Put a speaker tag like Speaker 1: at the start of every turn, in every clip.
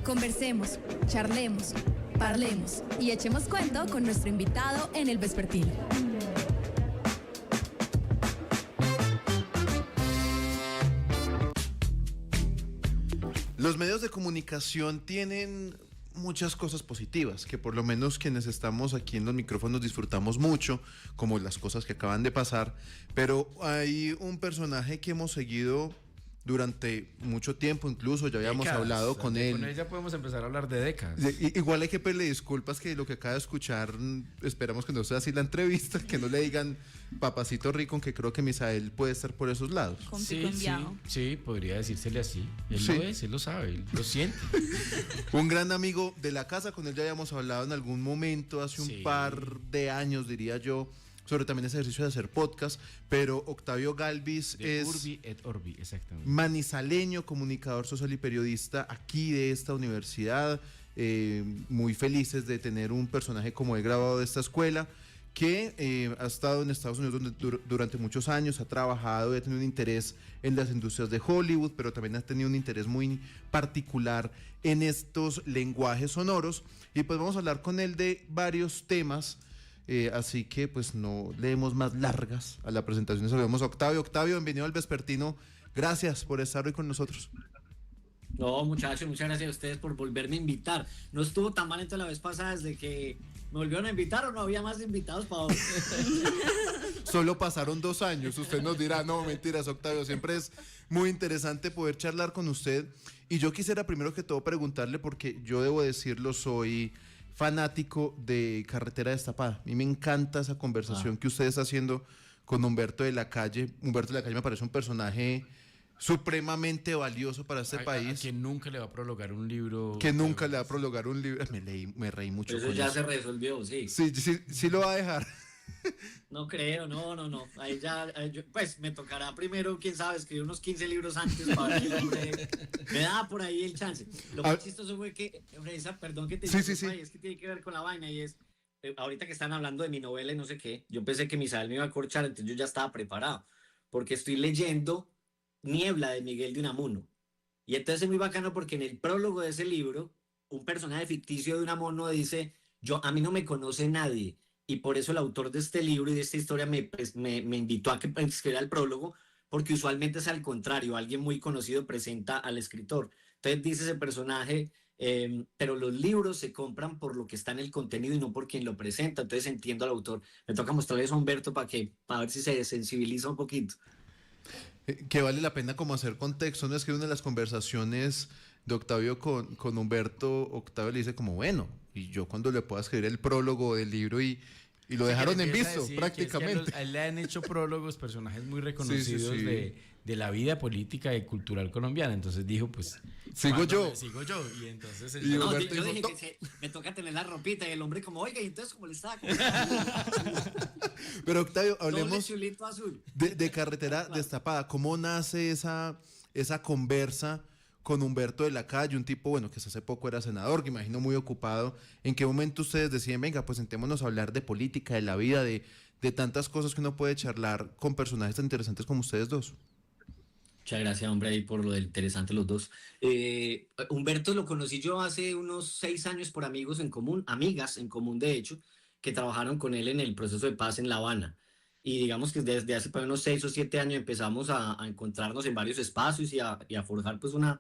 Speaker 1: Conversemos, charlemos, parlemos y echemos cuento con nuestro invitado en el Vespertino.
Speaker 2: Los medios de comunicación tienen muchas cosas positivas, que por lo menos quienes estamos aquí en los micrófonos disfrutamos mucho, como las cosas que acaban de pasar, pero hay un personaje que hemos seguido durante mucho tiempo, incluso ya habíamos hablado con él.
Speaker 3: Con él ya podemos empezar a hablar de décadas.
Speaker 2: Igual hay que pedirle disculpas que lo que acaba de escuchar, esperamos que no sea así la entrevista, que no le digan papacito rico, que creo que Misael puede estar por esos lados.
Speaker 3: Sí, podría decírsele así. Él lo es, él lo sabe, él lo siente.
Speaker 2: Un gran amigo de la casa, con él ya habíamos hablado en algún momento, hace un par de años, diría yo, sobre también ese ejercicio de hacer podcast, pero Octavio Galvis
Speaker 3: de
Speaker 2: es
Speaker 3: Urbi et Orbi, exactamente.
Speaker 2: Manizaleño, comunicador social y periodista aquí de esta universidad, muy felices de tener un personaje como el graduado de esta escuela, que ha estado en Estados Unidos durante muchos años, ha trabajado y ha tenido un interés en las industrias de Hollywood, pero también ha tenido un interés muy particular en estos lenguajes sonoros, y pues vamos a hablar con él de varios temas. Así que pues no leemos más largas a la presentación, saludemos a Octavio. Octavio, bienvenido al Vespertino, gracias por estar hoy con nosotros.
Speaker 4: No, muchachos, muchas gracias a ustedes por volverme a invitar. No estuvo tan mal entonces la vez pasada desde que me volvieron a invitar, o no había más invitados para hoy.
Speaker 2: Solo pasaron 2 años, usted nos dirá, no, mentiras, Octavio, siempre es muy interesante poder charlar con usted. Y yo quisiera primero que todo preguntarle, porque yo debo decirlo, soy fanático de Carretera Destapada. A mí me encanta esa conversación que usted está haciendo con Humberto de la Calle. Humberto de la Calle me parece un personaje supremamente valioso para este país.
Speaker 3: A quien nunca le va a prologar un libro.
Speaker 2: Que nunca le va a prologar un libro. Me reí mucho.
Speaker 4: Pero eso ya se resolvió, sí.
Speaker 2: Sí lo va a dejar.
Speaker 4: No creo, no. Ahí ya, pues me tocará primero, quién sabe, escribir unos 15 libros antes para ver si el hombre me da por ahí el chance. Lo más chistoso fue que, perdón que te diga, es que tiene que ver con la vaina, y es, ahorita que están hablando de mi novela y no sé qué, yo pensé que Misael me iba a corchar, entonces yo ya estaba preparado, porque estoy leyendo Niebla de Miguel de Unamuno, y entonces es muy bacano porque en el prólogo de ese libro, un personaje ficticio de Unamuno dice, a mí no me conoce nadie, y por eso el autor de este libro y de esta historia me invitó a que escribiera el prólogo, porque usualmente es al contrario, alguien muy conocido presenta al escritor. Entonces dice ese personaje, pero los libros se compran por lo que está en el contenido y no por quien lo presenta. Entonces entiendo al autor. Me toca mostrarle eso a Humberto para ver si se sensibiliza un poquito.
Speaker 2: Que vale la pena como hacer contexto, ¿no? Es que una de las conversaciones de Octavio con Humberto, Octavio le dice como, bueno, y yo cuando le pueda escribir el prólogo del libro y lo dejaron en visto prácticamente.
Speaker 3: A él le han hecho prólogos personajes muy reconocidos de la vida política y cultural colombiana. Entonces dijo, pues
Speaker 2: sigo yo.
Speaker 3: Y entonces
Speaker 4: yo dije que me toca tener la ropita, y el hombre como, oiga, y entonces como le estaba
Speaker 2: Pero Octavio, hablemos de Carretera Destapada. ¿Cómo nace esa conversa con Humberto de la Calle, un tipo, bueno, que hace poco era senador, que imagino muy ocupado? ¿En qué momento ustedes deciden, venga, pues sentémonos a hablar de política, de la vida, de tantas cosas que uno puede charlar con personajes tan interesantes como ustedes dos?
Speaker 4: Muchas gracias, hombre, ahí por lo de interesante los dos. Humberto lo conocí yo hace unos 6 años por amigas en común de hecho, que trabajaron con él en el proceso de paz en La Habana. Y digamos que desde hace unos 6 o 7 años empezamos a encontrarnos en varios espacios y a forjar pues una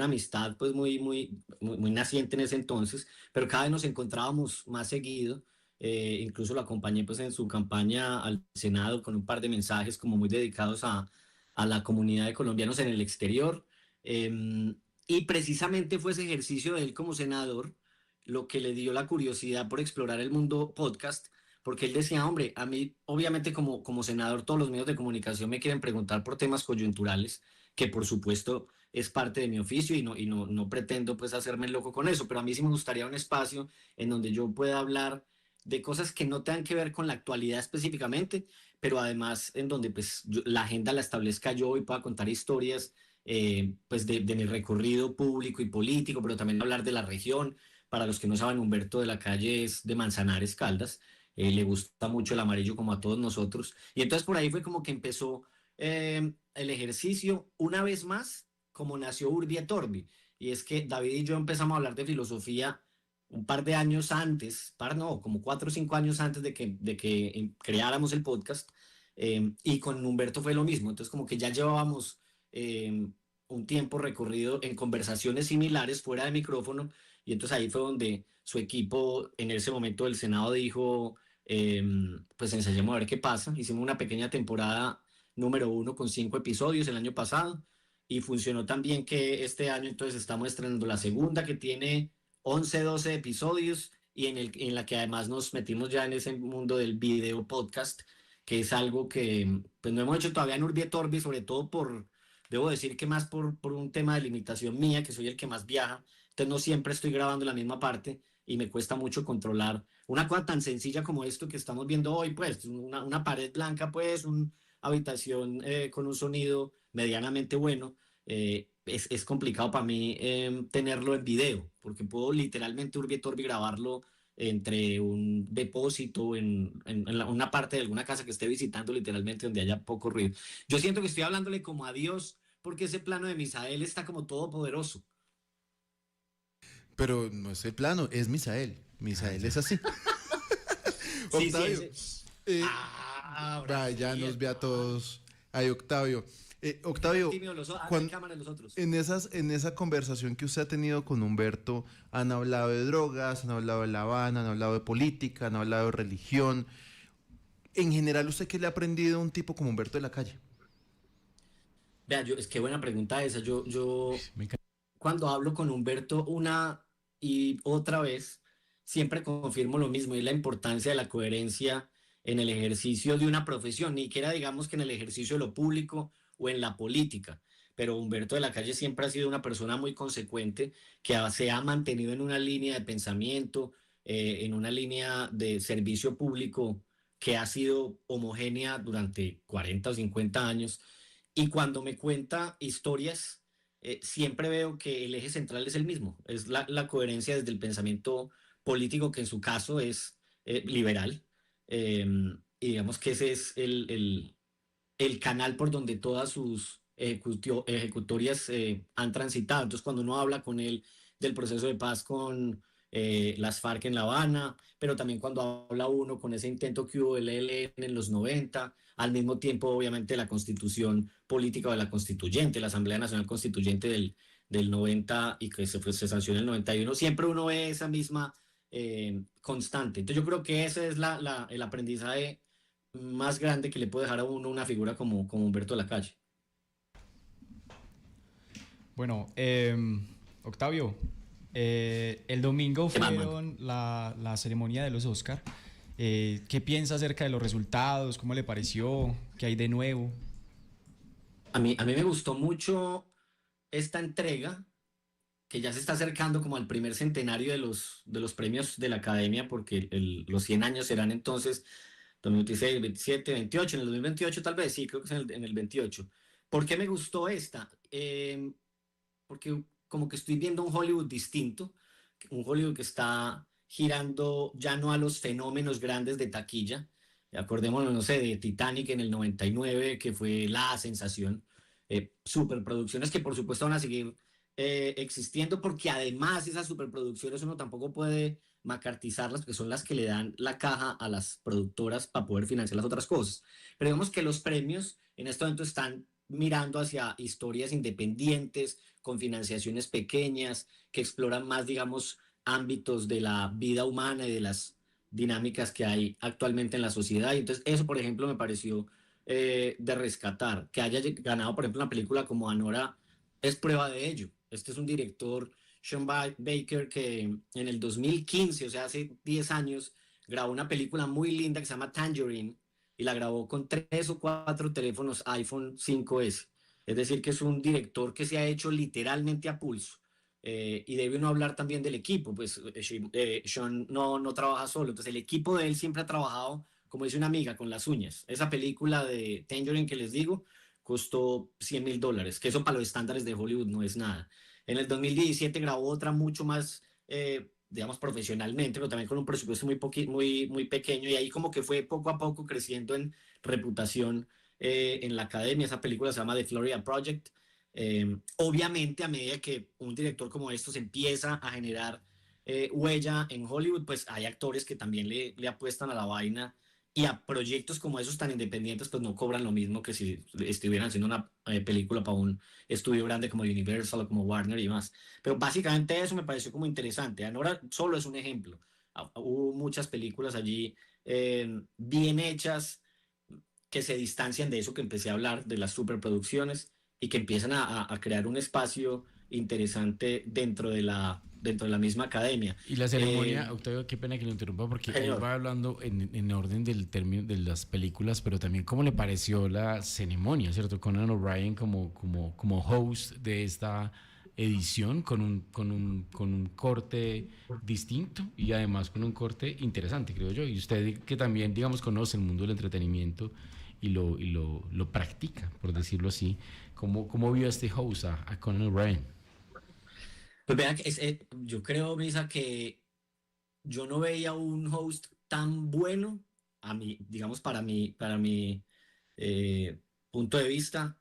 Speaker 4: amistad pues muy naciente en ese entonces, pero cada vez nos encontrábamos más seguido. Incluso lo acompañé pues en su campaña al Senado con un par de mensajes como muy dedicados a la comunidad de colombianos en el exterior. Y precisamente fue ese ejercicio de él como senador lo que le dio la curiosidad por explorar el mundo podcast, porque él decía, hombre, a mí obviamente como senador todos los medios de comunicación me quieren preguntar por temas coyunturales, que por supuesto es parte de mi oficio y no pretendo pues hacerme loco con eso, pero a mí sí me gustaría un espacio en donde yo pueda hablar de cosas que no tengan que ver con la actualidad específicamente, pero además en donde pues la agenda la establezca yo y pueda contar historias pues de mi recorrido público y político, pero también hablar de la región. Para los que no saben, Humberto de la Calle es de Manzanares, Caldas. Le gusta mucho el amarillo como a todos nosotros. Y entonces por ahí fue como que empezó el ejercicio una vez más como nació Urbi et Orbi. Y es que David y yo empezamos a hablar de filosofía un par de años antes, como 4 o 5 años antes de que creáramos el podcast. Y con Humberto fue lo mismo. Entonces, como que ya llevábamos un tiempo recorrido en conversaciones similares fuera de micrófono. Y entonces ahí fue donde su equipo, en ese momento del Senado, dijo, pues ensayemos a ver qué pasa. Hicimos una pequeña temporada número 1 con 5 episodios el año pasado y funcionó tan bien que este año entonces estamos estrenando la segunda, que tiene 11 12 episodios y en la que además nos metimos ya en ese mundo del video podcast, que es algo que pues no hemos hecho todavía en Urbi et Orbi, sobre todo debo decir que más por un tema de limitación mía, que soy el que más viaja, entonces no siempre estoy grabando la misma parte y me cuesta mucho controlar una cosa tan sencilla como esto que estamos viendo hoy, pues una pared blanca, pues una habitación con un sonido medianamente bueno. Es complicado para mí tenerlo en video, porque puedo literalmente Urbi et Orbi grabarlo entre un depósito una parte de alguna casa que esté visitando, literalmente donde haya poco ruido. Yo siento que estoy hablándole como a Dios, porque ese plano de Misael está como todopoderoso.
Speaker 2: Pero no es el plano, es Misael. Misael es así.
Speaker 4: Sí,
Speaker 2: Octavio,
Speaker 4: ahora
Speaker 2: ya
Speaker 4: sí,
Speaker 2: nos ve a todos. Ay, Octavio. Octavio,
Speaker 4: hay cámara en los otros.
Speaker 2: en esa conversación que usted ha tenido con Humberto, han hablado de drogas, han hablado de La Habana, han hablado de política, han hablado de religión. En general, ¿usted qué le ha aprendido a un tipo como Humberto de la calle?
Speaker 4: Vea, es que buena pregunta esa. Yo
Speaker 3: Me encanta.
Speaker 4: cuando hablo con Humberto una y otra vez, siempre confirmo lo mismo, y la importancia de la coherencia en el ejercicio de una profesión, ni que era, digamos, que en el ejercicio de lo público o en la política. Pero Humberto de la Calle siempre ha sido una persona muy consecuente que se ha mantenido en una línea de pensamiento, en una línea de servicio público que ha sido homogénea durante 40 o 50 años. Y cuando me cuenta historias, siempre veo que el eje central es el mismo, es la coherencia desde el pensamiento político, que en su caso es liberal. eh, y digamos que ese es el canal por donde todas sus ejecutorias han transitado. Entonces, cuando uno habla con él del proceso de paz con las FARC en La Habana, pero también cuando habla uno con ese intento que hubo del ELN en los 90, al mismo tiempo, obviamente, la constitución política de la constituyente, la Asamblea Nacional Constituyente del 90 y que se sancionó en el 91, siempre uno ve esa misma constante. Entonces, yo creo que ese es el aprendizaje más grande que le puede dejar a uno una figura como Humberto de la Calle.
Speaker 5: Bueno, Octavio, el domingo
Speaker 4: ¿Qué más,
Speaker 5: fueron la ceremonia de los Oscar. ¿Qué piensa acerca de los resultados? ¿Cómo le pareció? ¿Qué hay de nuevo?
Speaker 4: A mí me gustó mucho esta entrega, que ya se está acercando como al primer centenario de los premios de la Academia, porque los 100 años serán entonces 2026, 27, 28, en el 2028 tal vez, sí, creo que es en el 28. ¿Por qué me gustó esta? Porque como que estoy viendo un Hollywood distinto, un Hollywood que está girando ya no a los fenómenos grandes de taquilla. Acordémonos, no sé, de Titanic en el 99, que fue la sensación. Superproducciones que por supuesto van a seguir existiendo, porque además esas superproducciones uno tampoco puede macartizarlas, porque son las que le dan la caja a las productoras para poder financiar las otras cosas. Pero digamos que los premios en este momento están mirando hacia historias independientes, con financiaciones pequeñas, que exploran más, digamos, ámbitos de la vida humana y de las dinámicas que hay actualmente en la sociedad. Y entonces eso, por ejemplo, me pareció de rescatar. Que haya ganado, por ejemplo, una película como Anora es prueba de ello. Este es un director, Sean Baker, que en el 2015, o sea, hace 10 años, grabó una película muy linda que se llama Tangerine, y la grabó con 3 o 4 teléfonos iPhone 5S. Es decir, que es un director que se ha hecho literalmente a pulso. Y debe uno hablar también del equipo, pues Sean no trabaja solo, entonces el equipo de él siempre ha trabajado, como dice una amiga, con las uñas. Esa película de Tangerine que les digo costó $100,000, que eso para los estándares de Hollywood no es nada. En el 2017 grabó otra mucho más, digamos, profesionalmente, pero también con un presupuesto muy pequeño, y ahí como que fue poco a poco creciendo en reputación en la academia. Esa película se llama The Florida Project. Obviamente, a medida que un director como estos empieza a generar huella en Hollywood, pues hay actores que también le apuestan a la vaina y a proyectos como esos tan independientes, pues no cobran lo mismo que si estuvieran haciendo una película para un estudio grande como Universal o como Warner y más. Pero básicamente eso me pareció como interesante. Ahora solo es un ejemplo. Hubo muchas películas allí bien hechas que se distancian de eso que empecé a hablar, de las superproducciones, y que empiezan a crear un espacio interesante dentro de la misma academia.
Speaker 3: Y la ceremonia, Octavio, qué pena que lo interrumpa porque él
Speaker 4: Señor.
Speaker 3: va hablando en orden del término de las películas, pero también cómo le pareció la ceremonia, ¿cierto? Conan O'Brien como host de esta edición con un corte distinto y además con un corte interesante, creo yo. Y usted que también, digamos, conoce el mundo del entretenimiento y lo practica, por decirlo así, ¿cómo vio este host a Conan O'Brien?
Speaker 4: Pues vean, yo creo, Misa, que yo no veía un host tan bueno, digamos, para mi punto de vista,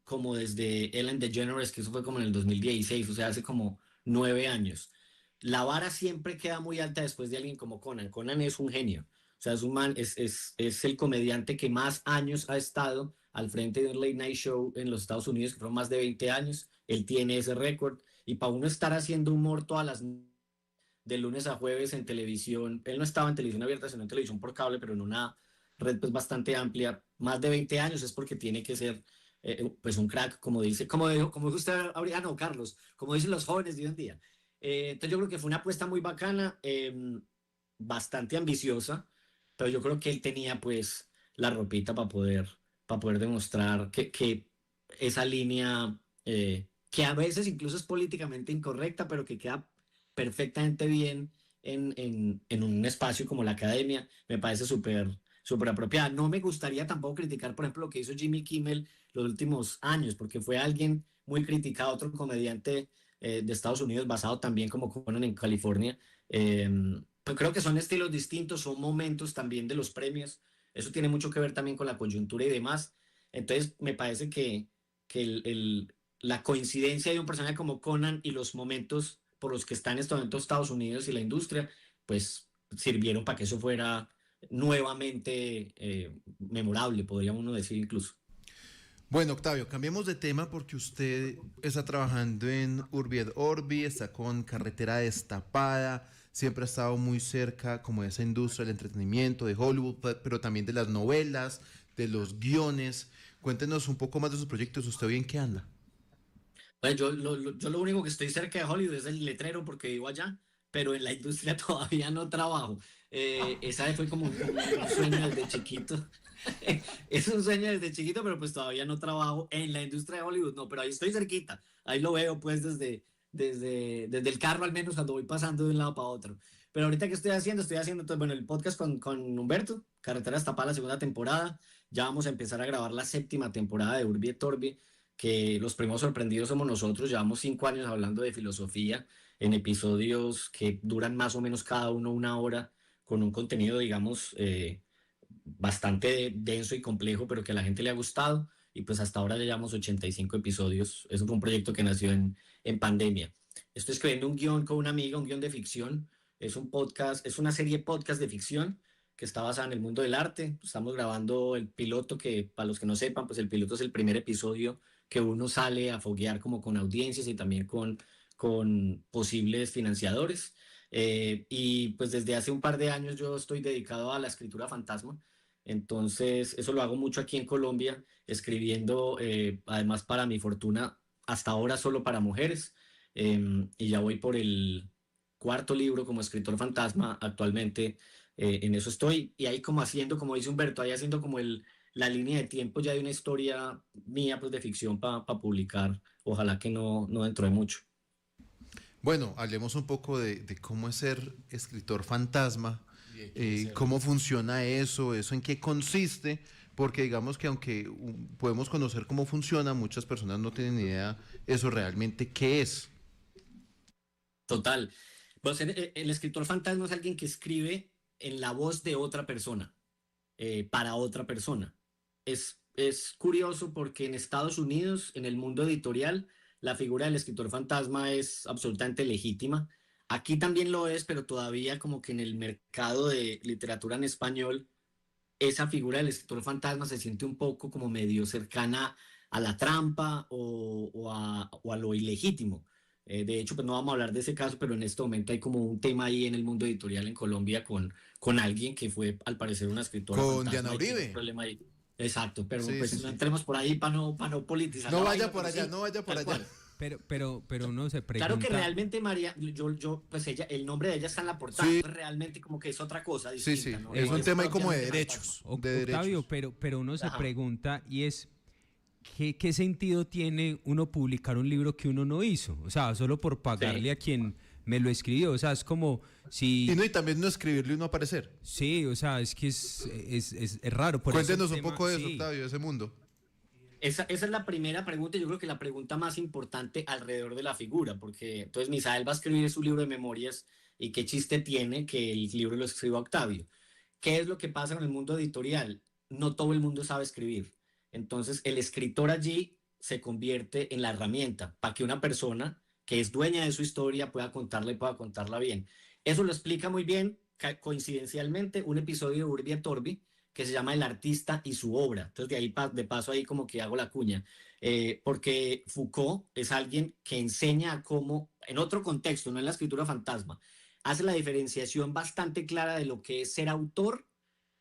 Speaker 4: como desde Ellen DeGeneres, que eso fue como en el 2016, o sea, hace como 9 años. La vara siempre queda muy alta después de alguien como Conan. Conan es un genio. O sea, es un man, es el comediante que más años ha estado al frente de un late night show en los Estados Unidos, que fueron más de 20 años. Él tiene ese récord. Y para uno estar haciendo humor todas las de lunes a jueves en televisión, él no estaba en televisión abierta, sino en televisión por cable, pero en una red pues bastante amplia, más de 20 años, es porque tiene que ser pues un crack, como dijo usted ahorita, no, Carlos, como dicen los jóvenes de hoy en día. Entonces yo creo que fue una apuesta muy bacana, bastante ambiciosa, pero yo creo que él tenía pues la ropita para poder demostrar que esa línea, que a veces incluso es políticamente incorrecta, pero que queda perfectamente bien en un espacio como la academia, me parece súper apropiada. No me gustaría tampoco criticar, por ejemplo, lo que hizo Jimmy Kimmel los últimos años, porque fue alguien muy criticado, otro comediante de Estados Unidos, basado también como Conan en California. Pues creo que son estilos distintos, son momentos también de los premios. Eso tiene mucho que ver también con la coyuntura y demás. Entonces, me parece que la coincidencia de un personaje como Conan y los momentos por los que está en este momento Estados Unidos y la industria, pues sirvieron para que eso fuera nuevamente memorable, podríamos uno decir incluso.
Speaker 2: Bueno, Octavio, cambiemos de tema porque usted está trabajando en Urbi et Orbi, está con Carretera Destapada, siempre ha estado muy cerca como de esa industria del entretenimiento, de Hollywood, pero también de las novelas, de los guiones. Cuéntenos un poco más de sus proyectos. ¿Usted hoy en qué anda?
Speaker 4: Pues yo lo único que estoy cerca de Hollywood es el letrero porque vivo allá, pero en la industria todavía no trabajo. Esa fue como un sueño desde chiquito. Es un sueño desde chiquito, pero pues todavía no trabajo en la industria de Hollywood, no, pero ahí estoy cerquita. Ahí lo veo pues desde el carro al menos cuando voy pasando de un lado para otro. Pero ahorita que estoy haciendo entonces, bueno, el podcast con Humberto, Carretera Destapada, la segunda temporada. Ya vamos a empezar a grabar la séptima temporada de Urbi et Orbi, que los primos sorprendidos somos nosotros. Llevamos 5 años hablando de filosofía en episodios que duran más o menos cada uno una hora, con un contenido, digamos, bastante denso y complejo, pero que a la gente le ha gustado. Y pues hasta ahora ya llevamos 85 episodios. Eso fue un proyecto que nació en pandemia. Estoy escribiendo un guión con una amiga, un guión de ficción. Es un podcast, es una serie podcast de ficción que está basada en el mundo del arte. Estamos grabando el piloto, que para los que no sepan, pues el piloto es el primer episodio que uno sale a foguear como con audiencias y también con posibles financiadores. Y pues desde hace un par de años yo estoy dedicado a la escritura fantasma. Entonces, eso lo hago mucho aquí en Colombia, escribiendo, además para mi fortuna, hasta ahora solo para mujeres. Y ya voy por el cuarto libro como escritor fantasma actualmente. En eso estoy. Y ahí como haciendo, como dice Humberto, ahí haciendo como la línea de tiempo ya de una historia mía, pues de ficción para publicar. Ojalá que no dentro de mucho.
Speaker 2: Bueno, hablemos un poco de cómo es ser escritor fantasma,
Speaker 3: ¿Y qué es
Speaker 2: cómo funciona eso en qué consiste, porque digamos que aunque podemos conocer cómo funciona, muchas personas no tienen ni idea eso realmente qué es.
Speaker 4: Total. Pues el escritor fantasma es alguien que escribe en la voz de otra persona, para otra persona. Es es curioso porque en Estados Unidos, en el mundo editorial, la figura del escritor fantasma es absolutamente legítima. Aquí también lo es, pero todavía como que en el mercado de literatura en español, esa figura del escritor fantasma se siente un poco como medio cercana a la trampa o a lo ilegítimo. De hecho, pues no vamos a hablar de ese caso, pero en este momento hay como un tema ahí en el mundo editorial en Colombia con alguien que fue, al parecer, una escritora
Speaker 2: Con
Speaker 4: fantasma
Speaker 2: Diana
Speaker 4: y tiene un
Speaker 2: Uribe.
Speaker 4: problema ahí. Exacto, pero
Speaker 2: Sí,
Speaker 4: pues
Speaker 2: sí,
Speaker 4: no
Speaker 2: sí.
Speaker 4: entremos por ahí para no politizar
Speaker 2: No
Speaker 4: la
Speaker 2: vaya
Speaker 4: vaina,
Speaker 2: por
Speaker 4: pero
Speaker 2: allá,
Speaker 4: sí,
Speaker 2: no vaya por
Speaker 4: tal
Speaker 2: allá.
Speaker 4: cual.
Speaker 6: Pero uno se
Speaker 4: Claro que
Speaker 6: pregunta,
Speaker 4: realmente María, pues ella, el nombre de ella está en la portada,
Speaker 2: Sí.
Speaker 4: entonces realmente como que es otra cosa
Speaker 2: Sí, sí,
Speaker 4: distinta, ¿no?
Speaker 2: es
Speaker 4: No
Speaker 2: un tema ahí como de
Speaker 4: propiamente fantasma.
Speaker 2: derechos. De
Speaker 6: Octavio,
Speaker 2: derechos.
Speaker 6: pero uno se
Speaker 4: Ajá.
Speaker 6: pregunta y es, ¿qué sentido tiene uno publicar un libro que uno no hizo? O sea, solo por pagarle
Speaker 4: Sí.
Speaker 6: a quien me lo escribió. O sea, es como si...
Speaker 2: Y también no escribirle y no aparecer.
Speaker 6: Sí, o sea, es que es raro. Por eso el
Speaker 2: Cuéntenos un
Speaker 6: tema-
Speaker 2: poco de eso,
Speaker 6: sí.
Speaker 2: Octavio, de ese mundo.
Speaker 4: Esa es la primera pregunta, yo creo que la pregunta más importante alrededor de la figura, porque entonces Misael va a escribir su libro de memorias y qué chiste tiene que el libro lo escriba Octavio. ¿Qué es lo que pasa en el mundo editorial? No todo el mundo sabe escribir. Entonces el escritor allí se convierte en la herramienta para que una persona que es dueña de su historia pueda contarla y pueda contarla bien. Eso lo explica muy bien, coincidencialmente, un episodio de Urbi et Orbi, que se llama El artista y su obra. Entonces, de ahí de paso ahí como que hago la cuña, porque Foucault es alguien que enseña a cómo, en otro contexto, no en la escritura fantasma, hace la diferenciación bastante clara de lo que es ser autor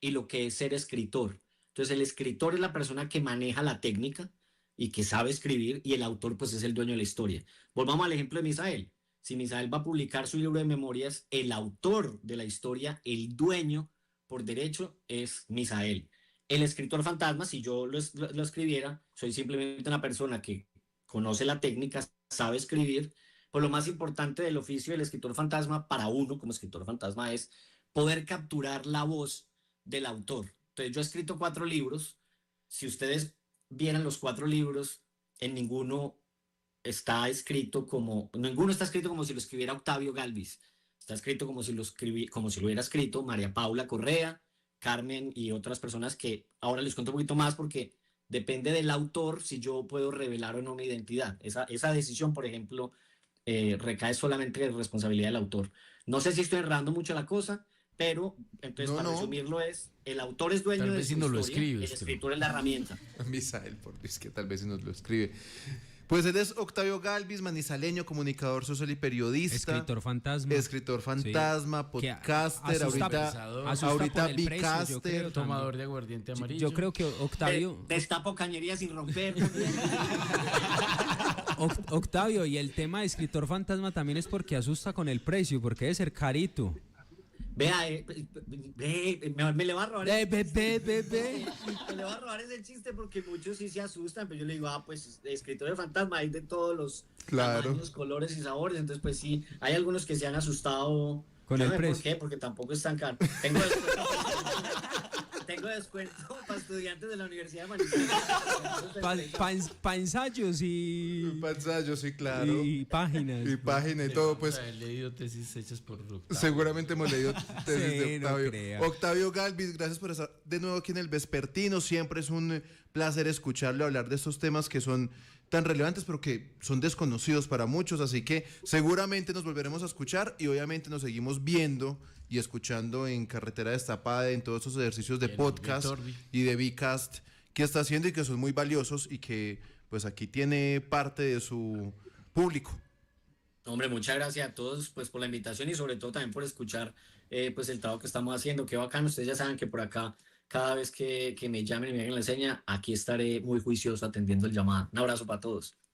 Speaker 4: y lo que es ser escritor. Entonces, el escritor es la persona que maneja la técnica y que sabe escribir, y el autor pues es el dueño de la historia. Volvamos al ejemplo de Misael. Si Misael va a publicar su libro de memorias, el autor de la historia, el dueño por derecho es Misael. El escritor fantasma, si yo lo escribiera, soy simplemente una persona que conoce la técnica, sabe escribir. Pues lo más importante del oficio del escritor fantasma para uno como escritor fantasma es poder capturar la voz del autor. Entonces yo he escrito 4 libros. Si ustedes vieran los 4 libros, en ninguno ninguno está escrito como si lo escribiera Octavio Galvis. Está escrito como si lo hubiera escrito María Paula Correa, Carmen y otras personas que ahora les cuento un poquito más porque depende del autor si yo puedo revelar o no mi identidad. Esa decisión, por ejemplo, recae solamente en responsabilidad del autor. No sé si estoy enredando mucho la cosa, pero entonces
Speaker 2: No,
Speaker 4: para
Speaker 2: no.
Speaker 4: resumirlo el autor es dueño
Speaker 3: Tal
Speaker 4: de
Speaker 3: vez
Speaker 4: su
Speaker 3: si no lo
Speaker 4: historia,
Speaker 3: escribes,
Speaker 4: el
Speaker 3: pero-
Speaker 4: escritor es la herramienta.
Speaker 2: Misael, por Dios, que tal vez si nos lo escribe. Pues él es Octavio Galvis, manizaleño, comunicador social y periodista.
Speaker 6: Escritor fantasma.
Speaker 2: Escritor fantasma,
Speaker 6: Que
Speaker 2: podcaster,
Speaker 6: asusta-
Speaker 2: ahorita,
Speaker 6: asusta
Speaker 2: ahorita
Speaker 6: por el precio, yo
Speaker 2: bicaster.
Speaker 6: creo.
Speaker 3: Tomador de aguardiente amarillo.
Speaker 6: Yo creo que Octavio,
Speaker 4: Destapo cañería sin romper.
Speaker 6: Octavio, y el tema de escritor fantasma también es porque asusta con el precio, porque debe ser carito.
Speaker 4: Vea, me le va a robar.
Speaker 6: Ve.
Speaker 4: Me le va a robar ese chiste porque muchos sí se asustan, pero yo le digo, pues escritor de fantasma hay de todos los
Speaker 2: Claro.
Speaker 4: tamaños, colores y sabores, entonces pues sí, hay algunos que se han asustado.
Speaker 6: Con
Speaker 4: Yo
Speaker 6: el
Speaker 4: no sé
Speaker 6: precio.
Speaker 4: ¿Por qué? Porque tampoco es tan caro. Tengo descuento para estudiantes de la Universidad de Manizales.
Speaker 6: Para ensayos
Speaker 2: Panzallo, sí, claro.
Speaker 6: y páginas.
Speaker 2: Y página y todo, pues
Speaker 3: He leído tesis hechas por Octavio.
Speaker 2: seguramente hemos leído tesis
Speaker 6: Sí,
Speaker 2: de
Speaker 6: no
Speaker 2: Octavio.
Speaker 6: crea.
Speaker 2: Octavio Galvis, gracias por estar de nuevo aquí en el Vespertino. Siempre es un placer escucharlo hablar de estos temas que son tan relevantes, pero que son desconocidos para muchos. Así que seguramente nos volveremos a escuchar y obviamente nos seguimos viendo y escuchando en Carretera Destapada, en todos estos ejercicios de
Speaker 3: En
Speaker 2: podcast
Speaker 3: Orbi Torbi.
Speaker 2: y de Bcast que está haciendo y que son muy valiosos y que pues aquí tiene parte de su público.
Speaker 4: Hombre, muchas gracias a todos pues por la invitación y sobre todo también por escuchar pues el trabajo que estamos haciendo. Qué bacano, ustedes ya saben que por acá cada vez que me llamen y me hagan la seña, aquí estaré muy juicioso atendiendo el llamado. Un abrazo para todos.